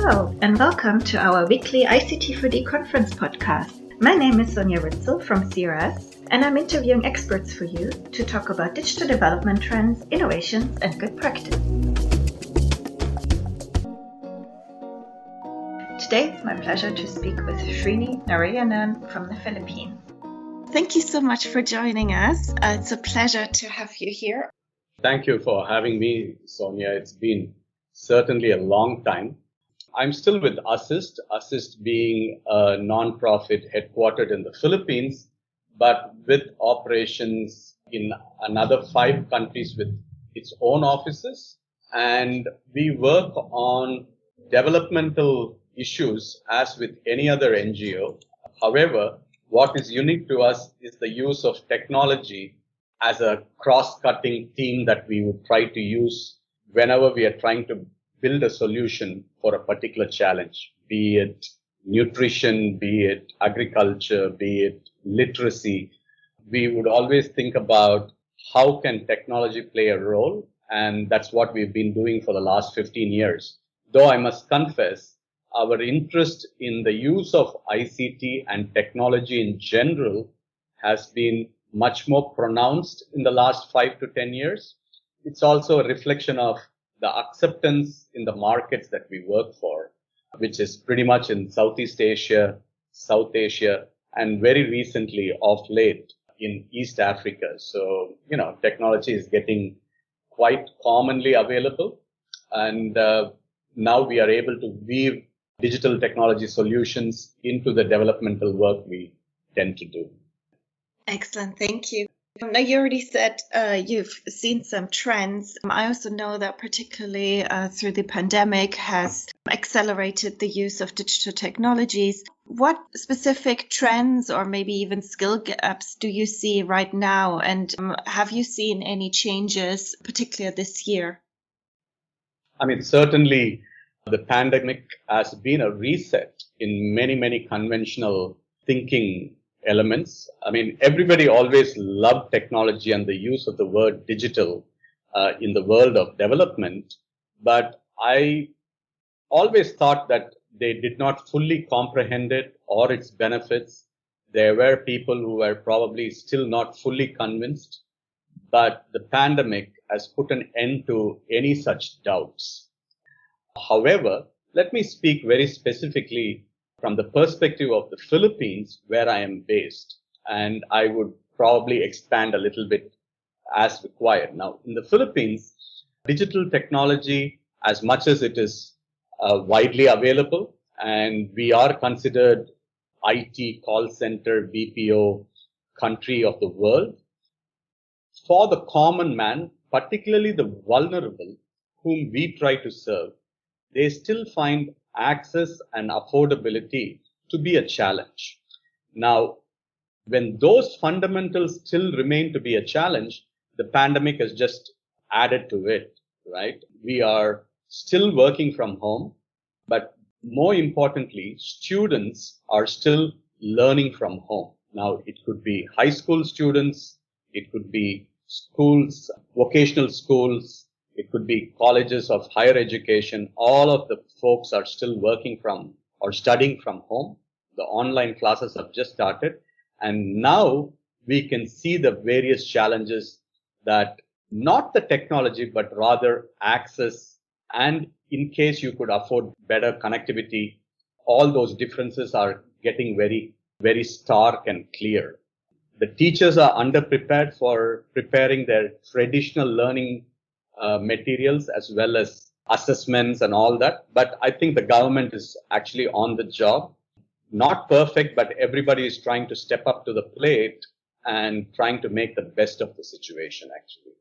Hello, and welcome to our weekly ICT4D conference podcast. My name is Sonja Ritzel from CRS, and I'm interviewing experts for you to talk about digital development trends, innovations, and good practice. Today, it's my pleasure to speak with Sreeni Narayanan from the Philippines. Thank you so much for joining us. It's a pleasure to have you here. Thank you for having me, Sonia. It's been certainly a long time. I'm still with Assist being a non-profit headquartered in the Philippines, but with operations in another 5 countries with its own offices. And we work on developmental issues as with any other NGO. However, what is unique to us is the use of technology as a cross-cutting theme that we would try to use whenever we are trying to build a solution for a particular challenge, be it nutrition, be it agriculture, be it literacy. We would always think about how can technology play a role, and that's what we've been doing for the last 15 years. Though I must confess, our interest in the use of ICT and technology in general has been much more pronounced in the last 5 to 10 years. It's also a reflection of the acceptance in the markets that we work for, which is pretty much in Southeast Asia, South Asia, and very recently of late in East Africa. So, technology is getting quite commonly available. And now we are able to weave digital technology solutions into the developmental work we tend to do. Excellent. Thank you. Now, you already said you've seen some trends. I also know that particularly through the pandemic has accelerated the use of digital technologies. What specific trends or maybe even skill gaps do you see right now? And have you seen any changes, particularly this year? Certainly the pandemic has been a reset in many, many conventional thinking elements. Everybody always loved technology and the use of the word digital in the world of development. But I always thought that they did not fully comprehend it or its benefits. There were people who were probably still not fully convinced. But the pandemic has put an end to any such doubts. However, let me speak very specifically from the perspective of the Philippines, where I am based, and I would probably expand a little bit as required. Now, in the Philippines, digital technology, as much as it is widely available, and we are considered IT call center BPO country of the world, for the common man, particularly the vulnerable whom we try to serve, they still find access and affordability to be a challenge. Now, when those fundamentals still remain to be a challenge, the pandemic has just added to it, right? We are still working from home, but more importantly, students are still learning from home. Now, it could be high school students, it could be schools, vocational schools, it could be colleges of higher education. All of the folks are still working from or studying from home. The online classes have just started. And now we can see the various challenges that not the technology, but rather access. And in case you could afford better connectivity, all those differences are getting very, very stark and clear. The teachers are underprepared for preparing their traditional learning materials as well as assessments and all that. But I think the government is actually on the job. Not perfect, but everybody is trying to step up to the plate and trying to make the best of the situation, actually.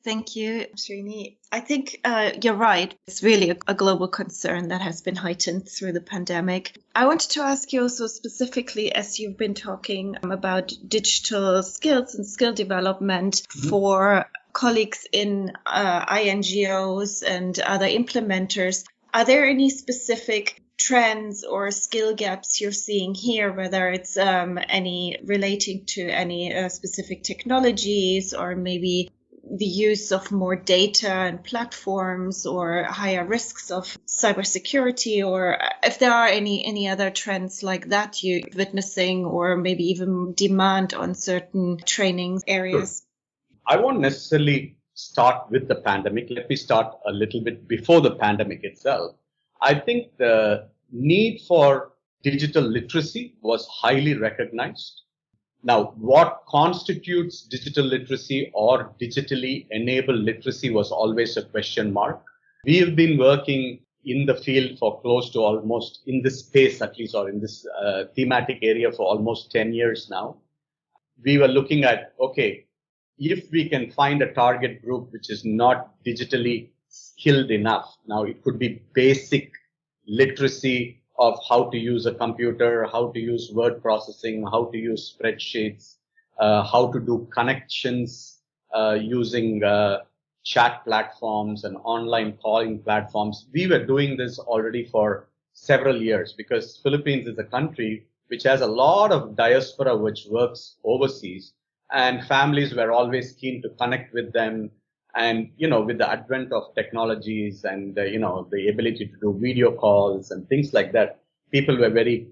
Thank you, Sreeni. I think you're right. It's really a global concern that has been heightened through the pandemic. I wanted to ask you also specifically, as you've been talking about digital skills and skill development for colleagues in INGOs and other implementers, are there any specific trends or skill gaps you're seeing here, whether it's any relating to any specific technologies or maybe the use of more data and platforms or higher risks of cybersecurity, or if there are any other trends like that you're witnessing, or maybe even demand on certain training areas? I won't necessarily start with the pandemic. Let me start a little bit before the pandemic itself. I think the need for digital literacy was highly recognized. Now, what constitutes digital literacy or digitally enabled literacy was always a question mark. We have been working in the field for close to almost, in this space at least, or in this thematic area for almost 10 years now. We were looking at, okay, if we can find a target group which is not digitally skilled enough, now it could be basic literacy of how to use a computer, how to use word processing, how to use spreadsheets, how to do connections using chat platforms and online calling platforms. We were doing this already for several years because Philippines is a country which has a lot of diaspora which works overseas, and families were always keen to connect with them. And, with the advent of technologies and, the ability to do video calls and things like that, people were very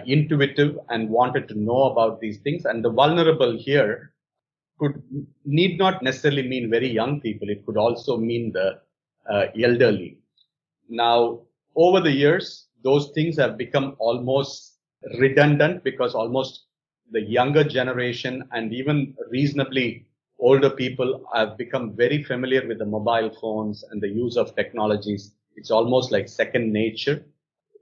intuitive and wanted to know about these things. And the vulnerable here need not necessarily mean very young people. It could also mean the elderly. Now, over the years, those things have become almost redundant because almost the younger generation and even reasonably older people have become very familiar with the mobile phones and the use of technologies. It's almost like second nature,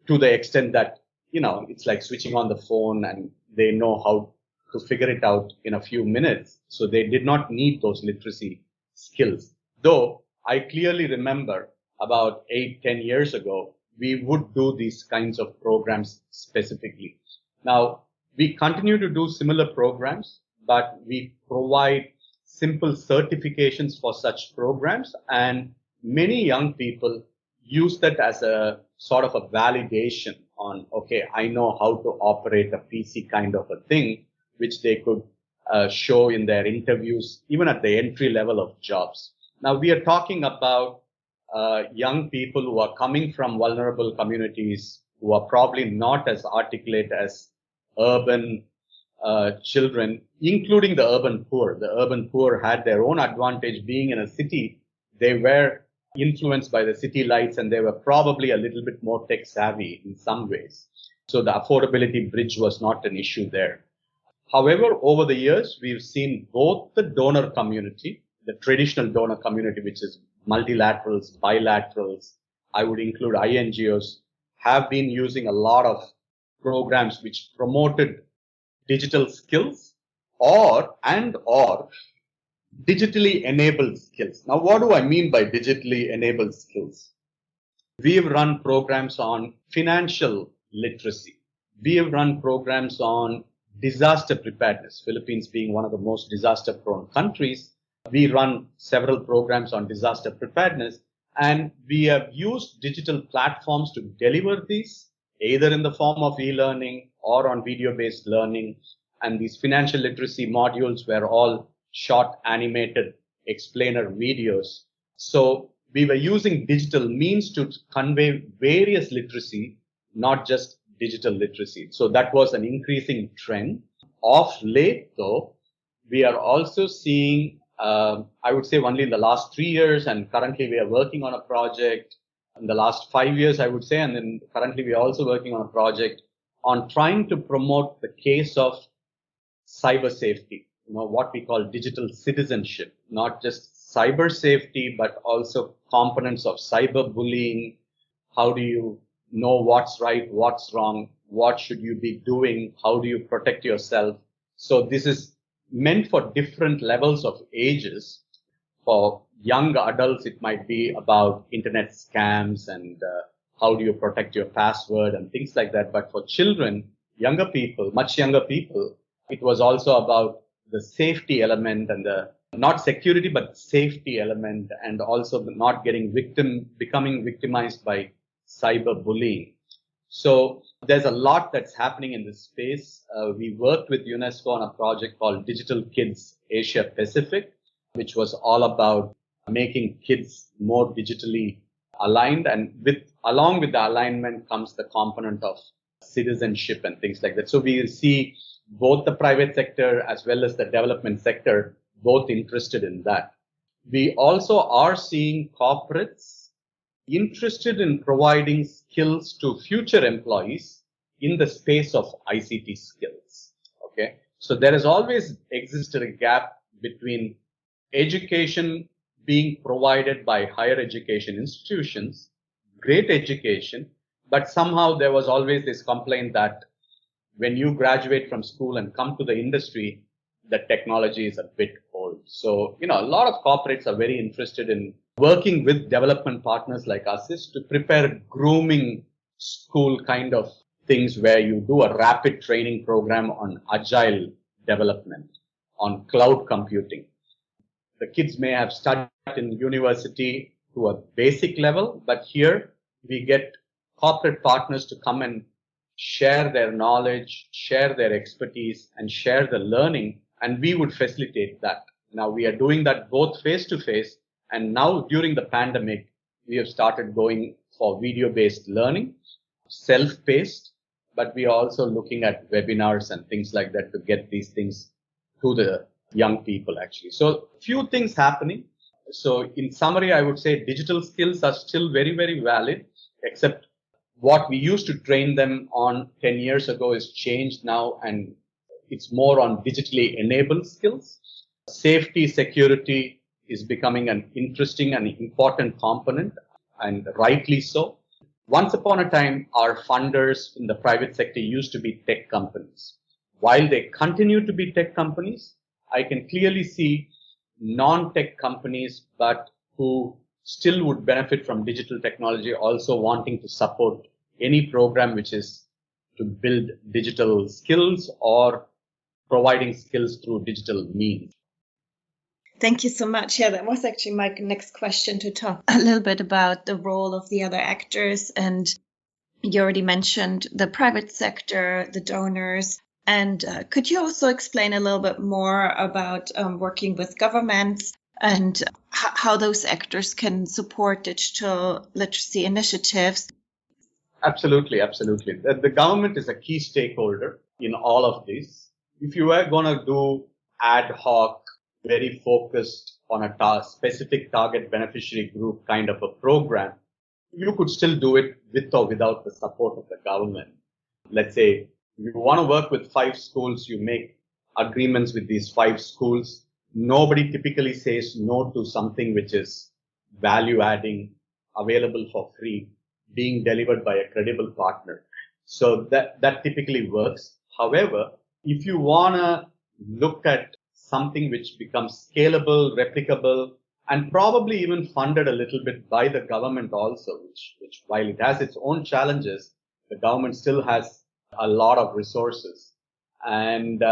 to the extent that, it's like switching on the phone and they know how to figure it out in a few minutes. So they did not need those literacy skills. Though I clearly remember about 8-10 years ago, we would do these kinds of programs specifically. Now, we continue to do similar programs, but we provide simple certifications for such programs, and many young people use that as a sort of a validation on, okay, I know how to operate a PC kind of a thing, which they could show in their interviews, even at the entry level of jobs. Now, we are talking about young people who are coming from vulnerable communities, who are probably not as articulate as urban children, including the urban poor. The urban poor had their own advantage being in a city. They were influenced by the city lights and they were probably a little bit more tech savvy in some ways. So the affordability bridge was not an issue there. However, over the years, we've seen both the donor community, the traditional donor community, which is multilaterals, bilaterals, I would include INGOs, have been using a lot of programs which promoted digital skills or digitally enabled skills. Now, what do I mean by digitally enabled skills? We have run programs on financial literacy. We have run programs on disaster preparedness. Philippines being one of the most disaster prone countries, we run several programs on disaster preparedness, and we have used digital platforms to deliver these, either in the form of e-learning or on video-based learning. And these financial literacy modules were all short animated explainer videos. So we were using digital means to convey various literacy, not just digital literacy. So that was an increasing trend. Of late, though, we are also seeing, I would say only in the last 3 years, and currently we are working on a project in the last 5 years, I would say, and then currently we are also working on a project on trying to promote the case of cyber safety, what we call digital citizenship, not just cyber safety, but also components of cyber bullying. How do you know what's right, what's wrong, what should you be doing, how do you protect yourself? So this is meant for different levels of ages. For young adults, it might be about internet scams and how do you protect your password and things like that. But for children, younger people, much younger people, it was also about the safety element and the not security, but safety element, and also not becoming victimized by cyber bullying. So there's a lot that's happening in this space. We worked with UNESCO on a project called Digital Kids Asia Pacific, which was all about making kids more digitally aligned. And along with the alignment comes the component of citizenship and things like that. So we see both the private sector as well as the development sector both interested in that. We also are seeing corporates interested in providing skills to future employees in the space of ICT skills. Okay. So there has always existed a gap between education being provided by higher education institutions, great education, but somehow there was always this complaint that when you graduate from school and come to the industry, the technology is a bit old. So, a lot of corporates are very interested in working with development partners like us to prepare grooming school kind of things where you do a rapid training program on agile development, on cloud computing. The kids may have studied in university to a basic level, but here we get corporate partners to come and share their knowledge, share their expertise, and share the learning, and we would facilitate that. Now we are doing that both face to face, and now during the pandemic, we have started going for video-based learning, self-paced, but we are also looking at webinars and things like that to get these things to the young people actually. So few things happening. So in summary, I would say digital skills are still very, very valid, except what we used to train them on 10 years ago is changed now, and it's more on digitally enabled skills. Safety, security is becoming an interesting and important component, and rightly so. Once upon a time, our funders in the private sector used to be tech companies. While they continue to be tech companies, I can clearly see non-tech companies, but who still would benefit from digital technology, also wanting to support any program which is to build digital skills or providing skills through digital means. Thank you so much. Yeah, that was actually my next question, to talk a little bit about the role of the other actors. And you already mentioned the private sector, the donors. And could you also explain a little bit more about working with governments and how those actors can support digital literacy initiatives? Absolutely, absolutely. The government is a key stakeholder in all of this. If you are going to do ad hoc, very focused on a specific target beneficiary group kind of a program, you could still do it with or without the support of the government. Let's say you want to work with 5 schools, you make agreements with these 5 schools. Nobody typically says no to something which is value adding, available for free, being delivered by a credible partner. So that typically works. However, if you want to look at something which becomes scalable, replicable, and probably even funded a little bit by the government also, which while it has its own challenges, the government still has a lot of resources. And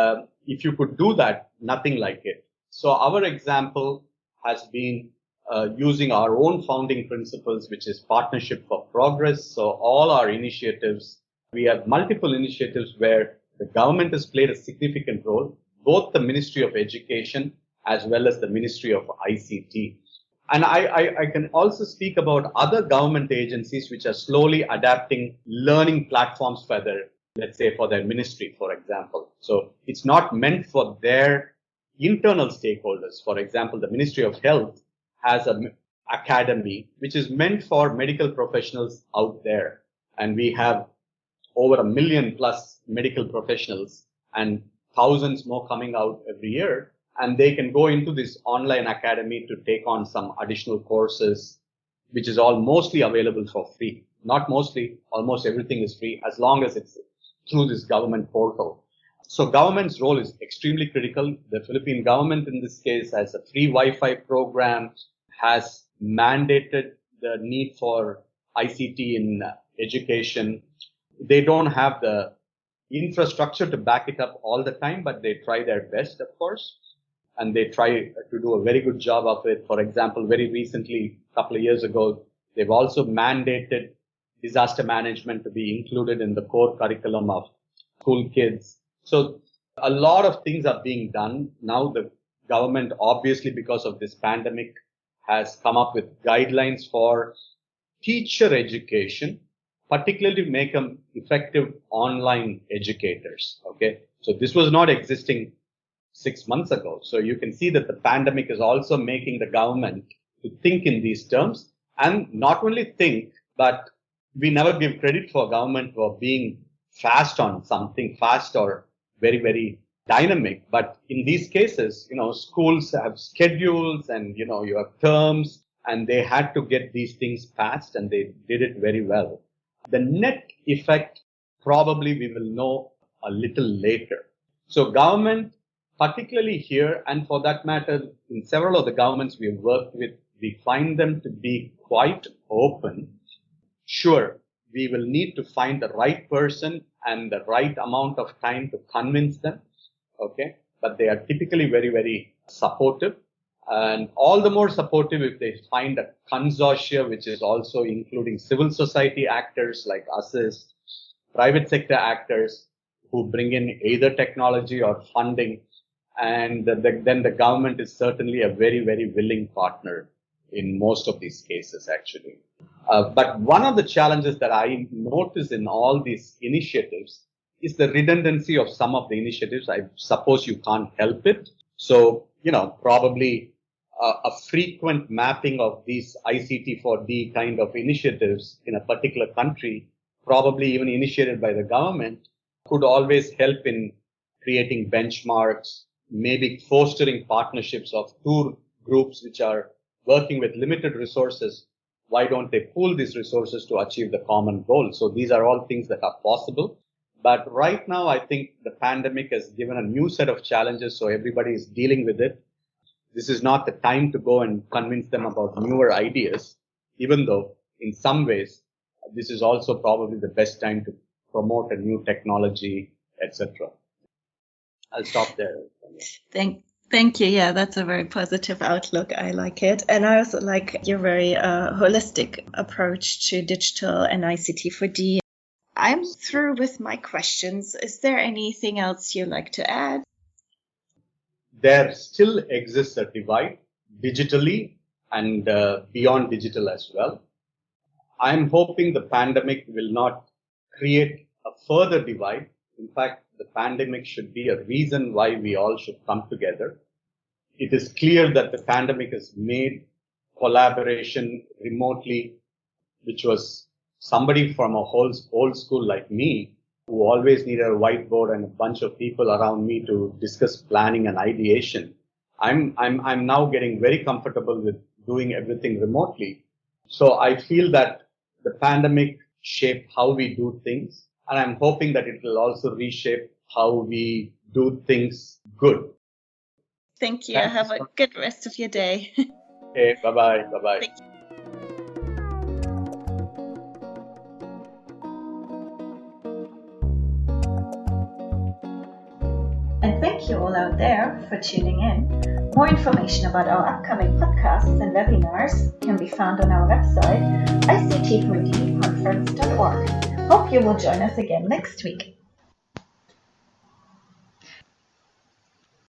if you could do that, nothing like it. So our example has been using our own founding principles, which is partnership for progress. So all our initiatives, we have multiple initiatives where the government has played a significant role, both the Ministry of Education as well as the Ministry of ICT. And I can also speak about other government agencies which are slowly adapting learning platforms for their, let's say, for their ministry, for example. So it's not meant for their internal stakeholders. For example, the Ministry of Health has an academy which is meant for medical professionals out there. And we have over 1 million plus medical professionals and thousands more coming out every year. And they can go into this online academy to take on some additional courses, which is all mostly available for free. Not mostly, almost everything is free as long as it's through this government portal. So government's role is extremely critical. The Philippine government in this case has a free Wi-Fi program, has mandated the need for ICT in education. They don't have the infrastructure to back it up all the time, but they try their best, of course. And they try to do a very good job of it. For example, very recently, a couple of years ago, they've also mandated disaster management to be included in the core curriculum of school kids. So a lot of things are being done. Now the government, obviously because of this pandemic, has come up with guidelines for teacher education, particularly to make them effective online educators. Okay. So this was not existing 6 months ago. So you can see that the pandemic is also making the government to think in these terms, and not only think, but we never give credit for government for being fast on something, fast or very, very dynamic. But in these cases, schools have schedules and, you have terms, and they had to get these things passed, and they did it very well. The net effect, probably we will know a little later. So government, particularly here, and for that matter, in several of the governments we have worked with, we find them to be quite open. Sure, we will need to find the right person and the right amount of time to convince them. Okay. But they are typically very, very supportive, and all the more supportive if they find a consortia, which is also including civil society actors like us, private sector actors who bring in either technology or funding. And then the government is certainly a very, very willing partner in most of these cases, actually. But one of the challenges that I notice in all these initiatives is the redundancy of some of the initiatives. I suppose you can't help it. So, probably a frequent mapping of these ICT for D kind of initiatives in a particular country, probably even initiated by the government, could always help in creating benchmarks, maybe fostering partnerships of two groups which are working with limited resources. Why don't they pool these resources to achieve the common goal? So these are all things that are possible. But right now, I think the pandemic has given a new set of challenges, so everybody is dealing with it. This is not the time to go and convince them about newer ideas, even though in some ways, this is also probably the best time to promote a new technology, etc. I'll stop there. Thank you. Yeah, that's a very positive outlook. I like it. And I also like your very holistic approach to digital and ICT for D. I'm through with my questions. Is there anything else you'd like to add? There still exists a divide digitally and beyond digital as well. I'm hoping the pandemic will not create a further divide. In fact, the pandemic should be a reason why we all should come together. It is clear that the pandemic has made collaboration remotely, which was somebody from a whole old school like me, who always needed a whiteboard and a bunch of people around me to discuss planning and ideation. I'm now getting very comfortable with doing everything remotely. So I feel that the pandemic shaped how we do things, and I'm hoping that it will also reshape how we do things good. Thank you. Have a good rest of your day. Okay, bye-bye. Bye-bye. Thank you. And thank you all out there for tuning in. More information about our upcoming podcasts and webinars can be found on our website, ict4dconference.org. Hope you will join us again next week.